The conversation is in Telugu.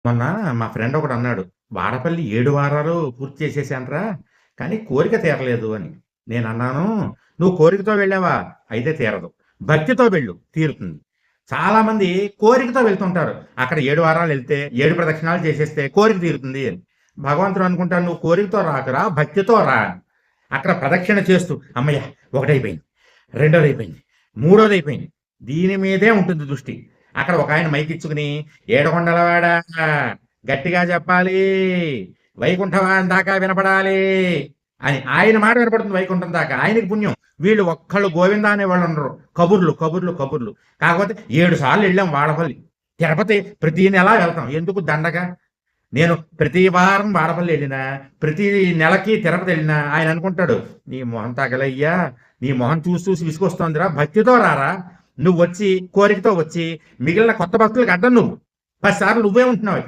మొన్న మా ఫ్రెండ్ ఒకడన్నాడు, "వాడపల్లి 7 వారాలు పూర్తి చేసేసానురా, కానీ కోరిక తీరలేదు" అని. నేనన్నాను, "నువ్వు కోరికతో వెళ్ళావా? అయితే తీరదు. భక్తితో వెళ్ళు తీరుతుంది." చాలామంది కోరికతో వెళ్తుంటారు. అక్కడ 7 వారాలెళ్తే, 7 ప్రదక్షిణాలు చేసేస్తే కోరిక తీరుతుంది అని. భగవంతుడు అనుకుంటాడు, "నువ్వు కోరికతో రాకురా, భక్తితో రా" అని. అక్కడ ప్రదక్షిణ చేస్తూ, "హమ్మయ్య! ఒకటైపోయింది, రెండోదైపోయింది, మూడోదైపోయింది." దీని మీదే ఉంటుంది దృష్టి. అక్కడ ఒకాయన మైకిచ్చుకుని, "ఏడుకొండలవాడా గట్టిగా చెప్పాలి, వైకుంఠం దాకా వినపడాలి" అని ఆయన మాట వినపడుతుంది వైకుంఠం దాకా. ఆయనకి పుణ్యం. వీళ్ళు ఒక్కళ్ళు గోవిందా అనేవాళ్ళు ఉండరు. కబుర్లు, కబుర్లు, కబుర్లు. కాకపోతే 7 సార్లు వెళ్ళాం వాడపల్లి. తిరుపతి ప్రతి నెలా వెళ్తాం. ఎందుకు దండగా? నేను ప్రతి వారం వాడపల్లి వెళ్ళినా, ప్రతి నెలకి తిరుపతి వెళ్ళినా ఆయన అనుకుంటాడు, "నీ మొహం తగలయ్యా, నీ మొహం చూసి చూసి విసుకొస్తోందిరా, భక్తితో రారా, నువ్వు వచ్చి కోరికతో వచ్చి మిగిలిన కొత్త భక్తులకు అడ్డం నువ్వు 10 సార్లు నువ్వే ఉంటున్నావు ఇక్కడ."